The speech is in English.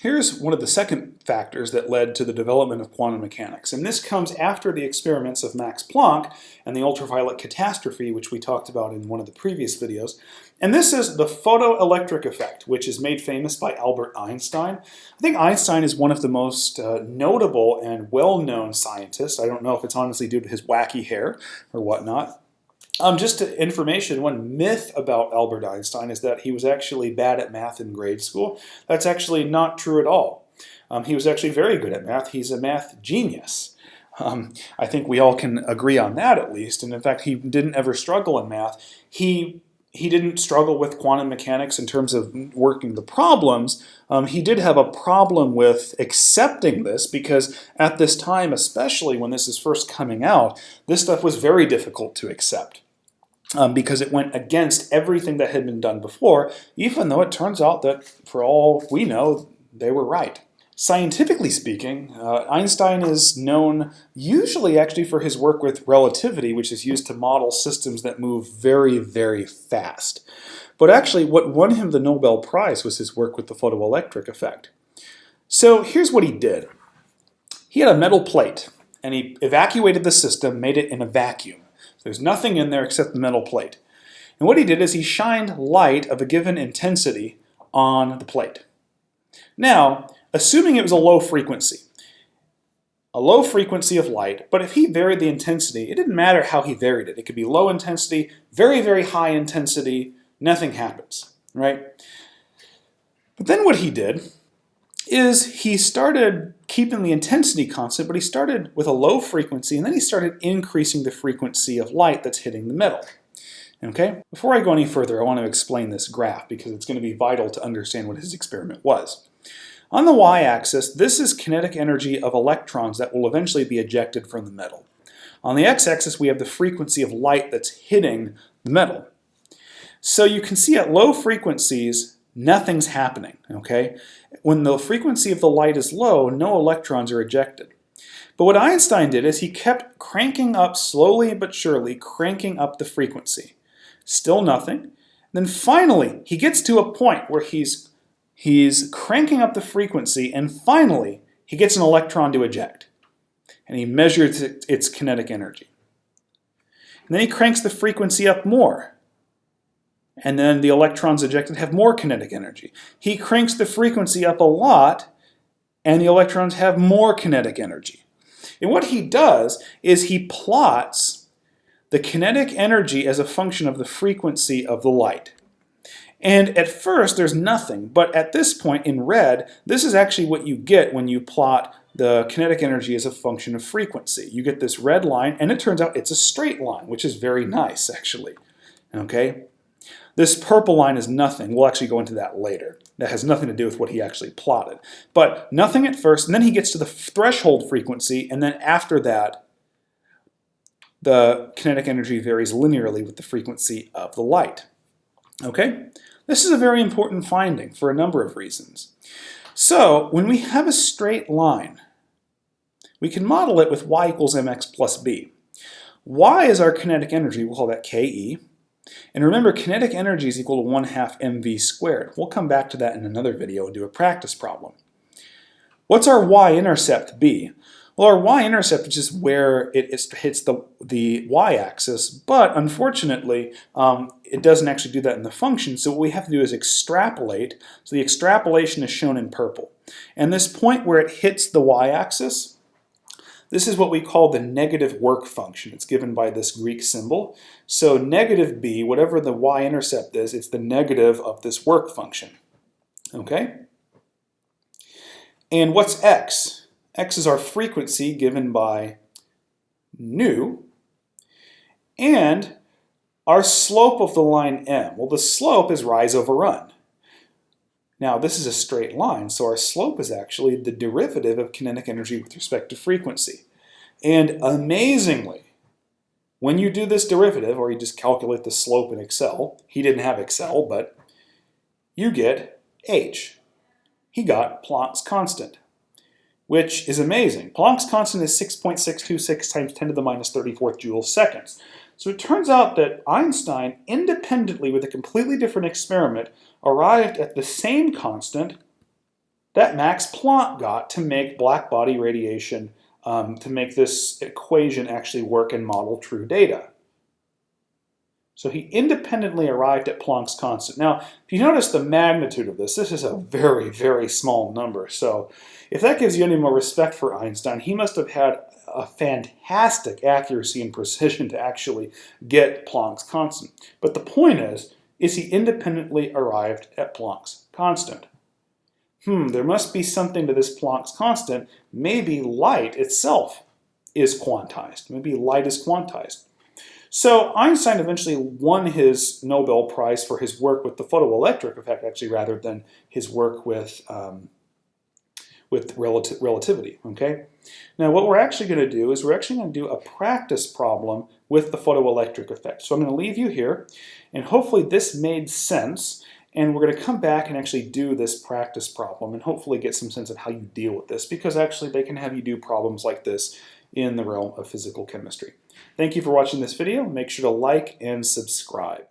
Here's one of the second factors that led to the development of quantum mechanics, and this comes after the experiments of Max Planck and the ultraviolet catastrophe, which we talked about in one of the previous videos. And this is the photoelectric effect, which is made famous by Albert Einstein. I think Einstein is one of the most notable and well-known scientists. I don't know if it's honestly due to his wacky hair or whatnot. Just information, one myth about Albert Einstein is that he was actually bad at math in grade school. That's actually not true at all. He was actually very good at math. He's a math genius. I think we all can agree on that at least. And in fact, he didn't ever struggle in math. He didn't struggle with quantum mechanics in terms of working the problems. He did have a problem with accepting this because at this time, especially when this is first coming out, this stuff was very difficult to accept. Because it went against everything that had been done before, even though it turns out that, for all we know, they were right. Scientifically speaking, Einstein is known usually actually for his work with relativity, which is used to model systems that move very, very fast. But actually, what won him the Nobel Prize was his work with the photoelectric effect. So here's what he did. He had a metal plate, and he evacuated the system, made it in a vacuum. There's nothing in there except the metal plate. And what he did is he shined light of a given intensity on the plate. Now, assuming it was a low frequency of light, but if he varied the intensity, it didn't matter how he varied it. It could be low intensity, very, very high intensity, nothing happens, right? But then what he did is he started keeping the intensity constant, but he started with a low frequency, and then he started increasing the frequency of light that's hitting the metal. Okay? Before I go any further, I want to explain this graph because it's going to be vital to understand what his experiment was. On the y-axis, this is kinetic energy of electrons that will eventually be ejected from the metal. On the x-axis, we have the frequency of light that's hitting the metal. So you can see at low frequencies, nothing's happening, okay? When the frequency of the light is low, no electrons are ejected. But what Einstein did is he kept cranking up, slowly but surely, cranking up the frequency. Still nothing. Then finally, he gets to a point where he's cranking up the frequency, and finally, he gets an electron to eject. And he measures its kinetic energy. And then he cranks the frequency up more. And then the electrons ejected have more kinetic energy. He cranks the frequency up a lot, and the electrons have more kinetic energy. And what he does is he plots the kinetic energy as a function of the frequency of the light. And at first, there's nothing, but at this point in red, this is actually what you get when you plot the kinetic energy as a function of frequency. You get this red line, and it turns out it's a straight line, which is very nice, actually. Okay? This purple line is nothing. We'll actually go into that later. That has nothing to do with what he actually plotted. But nothing at first, and then he gets to the threshold frequency, and then after that, the kinetic energy varies linearly with the frequency of the light. Okay? This is a very important finding for a number of reasons. So, when we have a straight line, we can model it with y equals mx plus b. Y is our kinetic energy. We'll call that Ke. And remember, kinetic energy is equal to 1/2 mv squared. We'll come back to that in another video and do a practice problem. What's our y-intercept be? Well, our y-intercept is just where it hits the y-axis, but unfortunately, it doesn't actually do that in the function, so what we have to do is extrapolate. So the extrapolation is shown in purple. And this point where it hits the y-axis, this is what we call the negative work function. It's given by this Greek symbol. So negative b, whatever the y-intercept is, it's the negative of this work function. Okay? And what's x? X is our frequency given by nu, and our slope of the line m. Well, the slope is rise over run. Now, this is a straight line, so our slope is actually the derivative of kinetic energy with respect to frequency. And amazingly, when you do this derivative, or you just calculate the slope in Excel, he didn't have Excel, but you get h. He got Planck's constant, which is amazing. Planck's constant is 6.626 times 10 to the minus 34th joules seconds. So it turns out that Einstein, independently with a completely different experiment, arrived at the same constant that Max Planck got to make black body radiation, to make this equation actually work and model true data. So he independently arrived at Planck's constant. Now, if you notice the magnitude of this is a very, very small number. So if that gives you any more respect for Einstein, he must have had a fantastic accuracy and precision to actually get Planck's constant. But the point is he independently arrived at Planck's constant. There must be something to this Planck's constant. Maybe light itself is quantized. Maybe light is quantized. So Einstein eventually won his Nobel Prize for his work with the photoelectric effect, actually, rather than his work with relativity. Okay. Now, what we're actually going to do is we're actually going to do a practice problem with the photoelectric effect. So I'm going to leave you here, and hopefully this made sense. And we're going to come back and actually do this practice problem and hopefully get some sense of how you deal with this, because actually they can have you do problems like this in the realm of physical chemistry. Thank you for watching this video. Make sure to like and subscribe.